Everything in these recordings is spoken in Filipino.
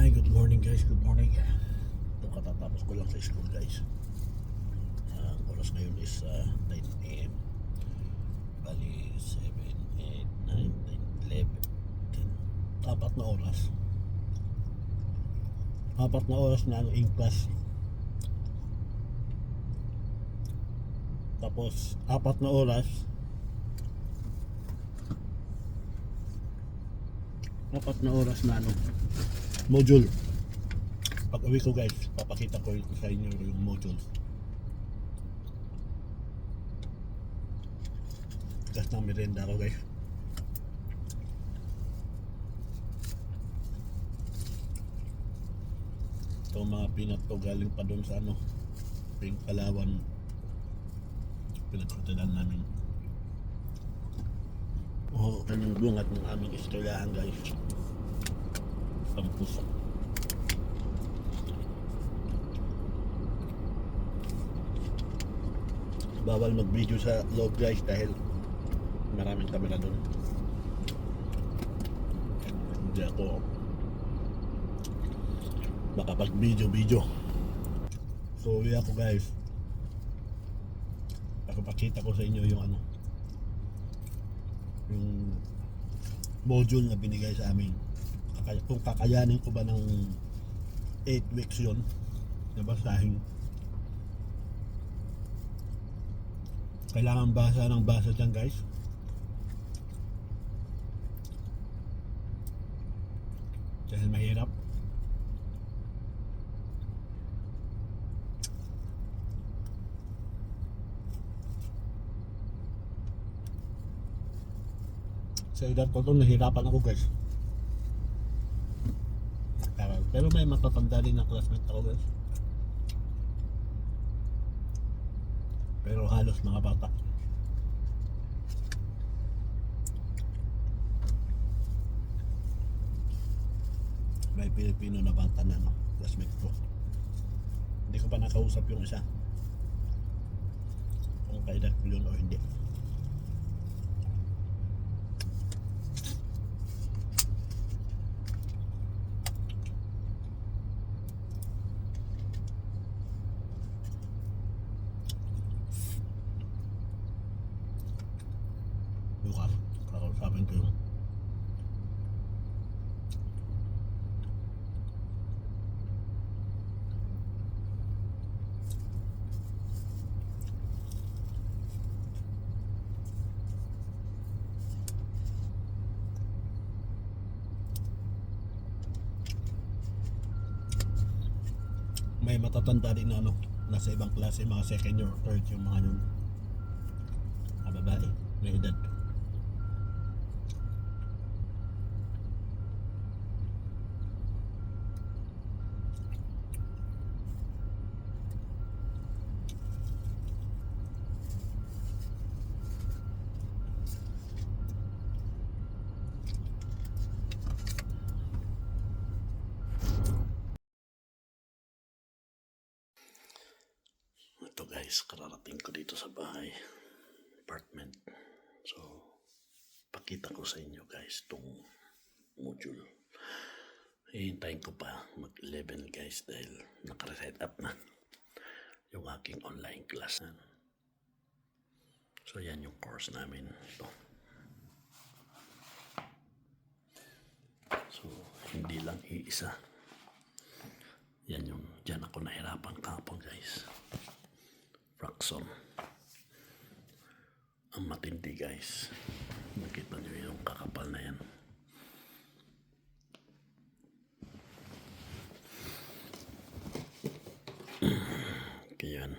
Hi, good morning guys, good morning. Ito katatapos ko lang sa school guys. Ang oras ngayon is 9 a.m. Bali 7, 8, 9, 10, 11, 10. Apat na oras. Apat na oras na in class. Tapos apat na oras. Apat na oras na module. Pag uwi ko guys, papakita ko sa inyo yung module. Gas ng merenda ko guys. Ito mga peanut to galing pa doon sa Pink Palawan. Pinagkutilan namin. Anong bungat ng aming eskwelahan guys. Campus. Bawal mag-video sa loob guys dahil maraming kamera doon. Hindi ako makapag-video. So uwi ako guys. Pakita ko sa inyo yung yung module na binigay sa amin. Kung kakayanin ko ba ng 8 weeks yun na basahin. Kailangan basa ng basa dyan guys. Dahil mahirap. Sa edad ko to nahirapan ako guys. Pero may matatanda din na classmate ako guys. Pero halos mga bata. May Pilipino na bata na classmate ko. Hindi ko pa nakausap yung isa. Kung kaedad ko yun o hindi. Bukas, kakausapin ko yun. May matatanda din na nasa ibang klase, mga second year or third yung mga yun. Babae, may edad. Ito guys, kararating ko dito sa bahay, apartment. So, pakita ko sa inyo guys itong module. Hihintayin ko pa mag-11 guys dahil naka-set up na yung aking online class. So, yan yung course namin. Ito. So, hindi lang iisa. Yan yung, dyan ako nahirapan kahapon guys. Fraction. Ang matindi guys. Nakita nyo yung kakapal na yan. Kaya yan.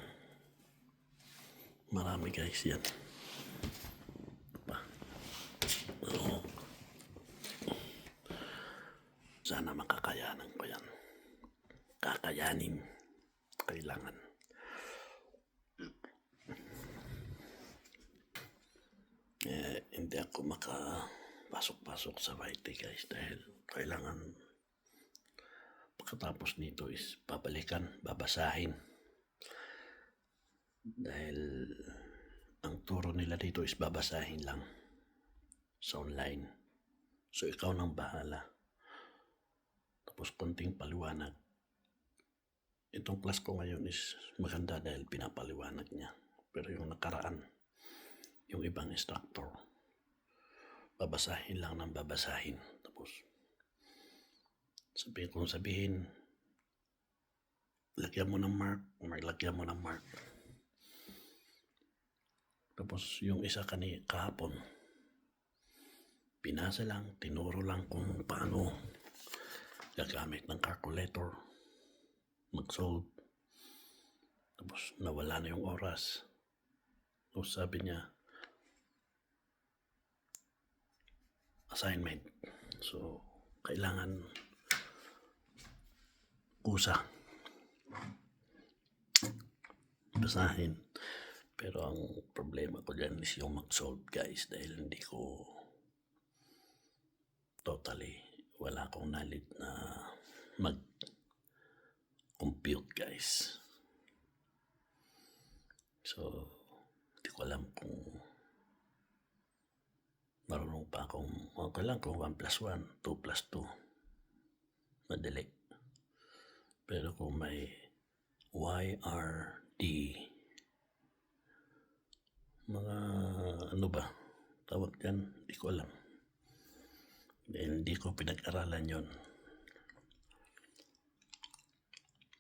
Marami guys yan. Sana makakayanan ko yan. Kakayanin. Kailangan. Hindi ako makapasok-pasok sa YT guys dahil kailangan pagkatapos nito is babasahin dahil ang turo nila dito is babasahin lang sa online. So ikaw nang bahala. Tapos konting paliwanag. Itong class ko ngayon is maganda dahil pinapaliwanag niya. Pero yung nakaraan, yung ibang instructor, babasahin lang ng babasahin. Tapos sabihin, lagyan mo ng mark, lagyan mo ng mark. Tapos yung isa kahapon, pinasa lang, tinuro lang kung paano gagamit ng calculator, mag-solve. Tapos nawala na yung oras. Tapos sabi niya, assignment. So, kailangan kusa basahin. Pero ang problema ko dyan is yung mag-solve, guys, dahil hindi ko wala akong knowledge na mag-compute, guys. So, hindi ko alam kung marunong pa akong, okay lang kung 1 plus 1, 2 plus 2, madali. Pero kung may YRD, mga ano ba, tawag yan, hindi ko alam. Dahil hindi ko pinag-aralan yon.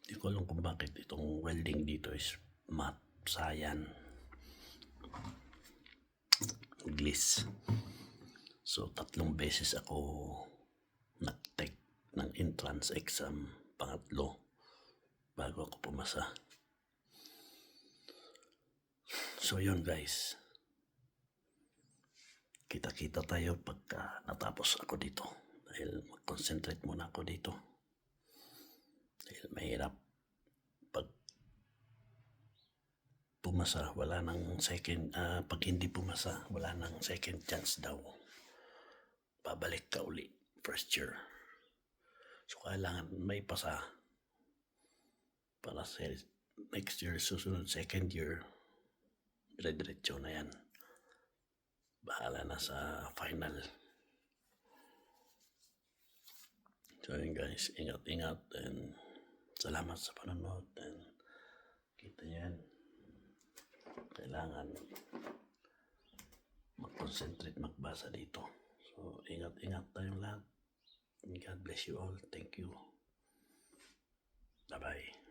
Hindi ko alam kung bakit itong welding dito is math, science, English. So 3 beses ako nag-take ng entrance exam, pangatlo, bago ako pumasa. So yun, guys. Kita-kita tayo pagka natapos ako dito. Dahil mag-concentrate muna ako dito. Dahil mahirap. Pag pumasa, wala nang second, pag hindi pumasa, wala nang second chance daw. Babalik ka uli, first year. So kailangan may pasa para sa next year, susunod second year, dire-diretso na yan. Bahala na sa final. So yun, guys, ingat-ingat and salamat sa panonood. And kita yan, kailangan mag-concentrate magbasa dito. So ingat-ingat tayong lahat. God bless you all. Thank you. Bye-bye.